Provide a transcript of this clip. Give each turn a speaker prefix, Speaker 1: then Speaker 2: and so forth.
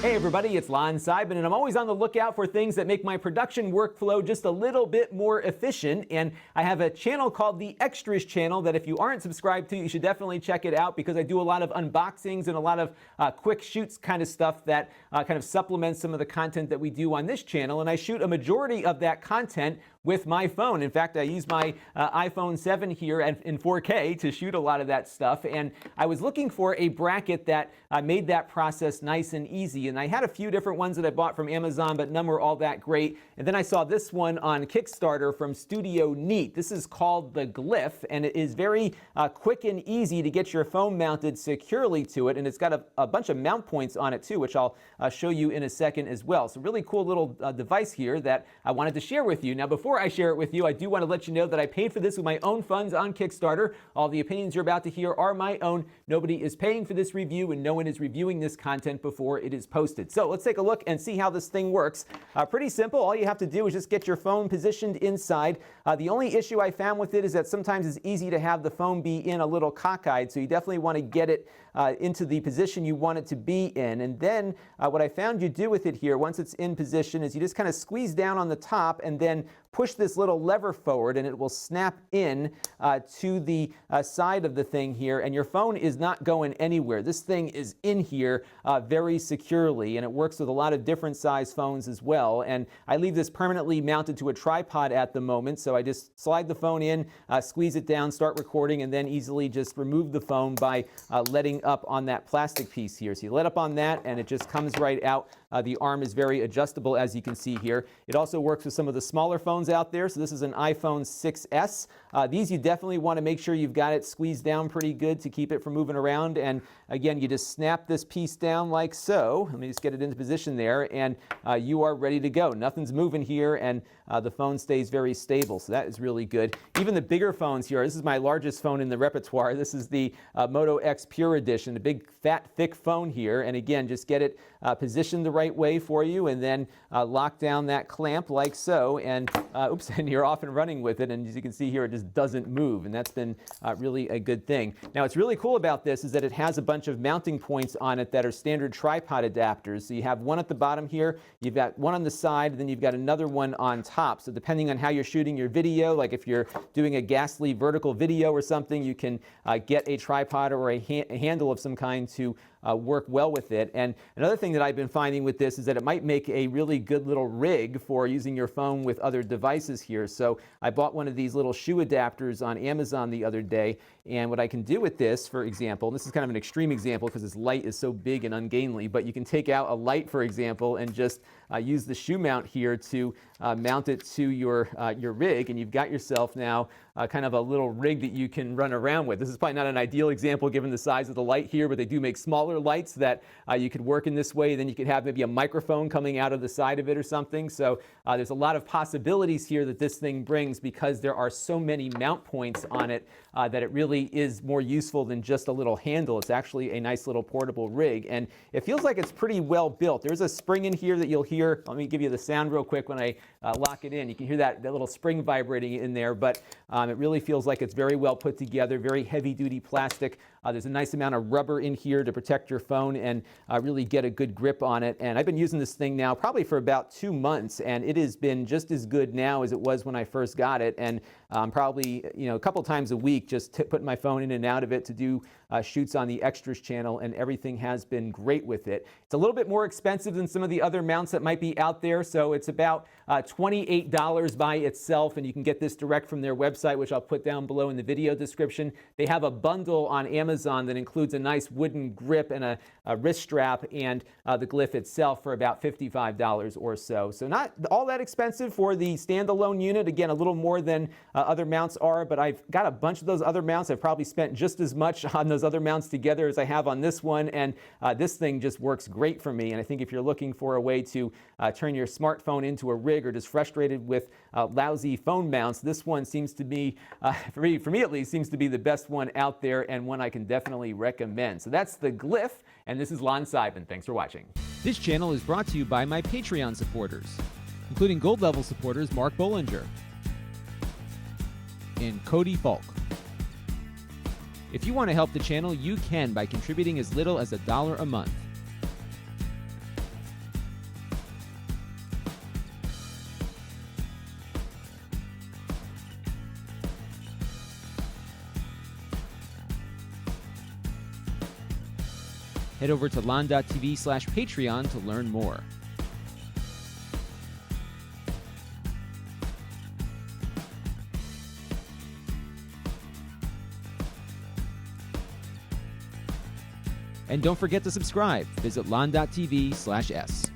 Speaker 1: Hey everybody, it's Lon.TV, and I'm always on the lookout for things that make my production workflow just a little bit more efficient. And I have a channel called the Extras channel that if you aren't subscribed to, you should definitely check it out because I do a lot of unboxings and a lot of quick shoots kind of stuff that kind of supplements some of the content that we do on this channel. And I shoot a majority of that content with my phone. In fact, I use my iPhone 7 here in 4K to shoot a lot of that stuff. And I was looking for a bracket that made that process nice and easy. And I had a few different ones that I bought from Amazon, but none were all that great. And then I saw this one on Kickstarter from Studio Neat. This is called the Glif, and it is very quick and easy to get your phone mounted securely to it. And it's got a bunch of mount points on it too, which I'll show you in a second as well. So really cool little device here that I wanted to share with you. Now, before I share it with you, I do want to let you know that I paid for this with my own funds on Kickstarter. All the opinions you're about to hear are my own. Nobody is paying for this review, and no one is reviewing this content before it is posted. So let's take a look and see how this thing works. Pretty simple. All you have to do is just get your phone positioned inside. The only issue I found with it is that sometimes it's easy to have the phone be in a little cockeyed, so you definitely want to get it into the position you want it to be in. And then what I found you do with it here, once it's in position, is you just kind of squeeze down on the top and then push this little lever forward, and it will snap in to the side of the thing here, and your phone is not going anywhere. This thing is in here very securely, and it works with a lot of different size phones as well. And I leave this permanently mounted to a tripod at the moment, so I just slide the phone in, squeeze it down, start recording, and then easily just remove the phone by letting up on that plastic piece here. So you let up on that, and it just comes right out. The arm is very adjustable, as you can see here. It also works with some of the smaller phones out there. So this is an iPhone 6S. These you definitely want to make sure you've got it squeezed down pretty good to keep it from moving around. And again, you just snap this piece down like so. Let me just get it into position there, and you are ready to go. Nothing's moving here, and the phone stays very stable. So that is really good. Even the bigger phones here, this is my largest phone in the repertoire. This is the Moto X Pure Edition, a big, fat, thick phone here. And again, just get it positioned the right way for you, and then lock down that clamp like so, and oops, and you're off and running with it. And as you can see here, it just doesn't move, and that's been really a good thing. Now, what's really cool about this is that it has a bunch of mounting points on it that are standard tripod adapters. So you have one at the bottom here, you've got one on the side, and then you've got another one on top. So depending on how you're shooting your video, like if you're doing a ghastly vertical video or something, you can get a tripod or a handle of some kind to work well with it. And another thing that I've been finding with this is that it might make a really good little rig for using your phone with other devices here. So I bought one of these little shoe adapters on Amazon the other day, and what I can do with this, for example, and this is kind of an extreme example because this light is so big and ungainly, but you can take out a light, for example, and just use the shoe mount here to mount it to your rig, and you've got yourself now kind of a little rig that you can run around with. This is probably not an ideal example given the size of the light here, but they do make smaller lights that you could work in this way. Then you could have maybe a microphone coming out of the side of it or something. So there's a lot of possibilities here that this thing brings because there are so many mount points on it that it really is more useful than just a little handle. It's actually a nice little portable rig, and it feels like it's pretty well built. There's a spring in here that you'll hear. Let me give you the sound real quick when I lock it in. You can hear that little spring vibrating in there, but it really feels like it's very well put together, very heavy-duty plastic. There's a nice amount of rubber in here to protect your phone and really get a good grip on it. And I've been using this thing now probably for about 2 months, and it has been just as good now as it was when I first got it. And probably a couple times a week just putting my phone in and out of it to do shoots on the Extras channel, and everything has been great with it. It's a little bit more expensive than some of the other mounts that might be out there, so it's about $28 by itself, and you can get this direct from their website, which I'll put down below in the video description. They have a bundle on Amazon that includes a nice wooden grip and a wrist strap and the Glif itself for about $55 or so. So not all that expensive for the standalone unit. Again, a little more than other mounts are, but I've got a bunch of those other mounts. I've probably spent just as much on those other mounts together as I have on this one, and this thing just works great for me. And I think if you're looking for a way to turn your smartphone into a rig or just frustrated with lousy phone mounts, this one seems to be, for me at least, seems to be the best one out there and one I can definitely recommend. So that's the Glif, and this is Lon.TV. Thanks for watching.
Speaker 2: This channel is brought to you by my Patreon supporters, including gold level supporters Mark Bollinger and Cody Falk. If you want to help the channel, you can by contributing as little as $1 a month. Head over to Lon.TV/Patreon to learn more. And don't forget to subscribe. Visit Lon.TV/S.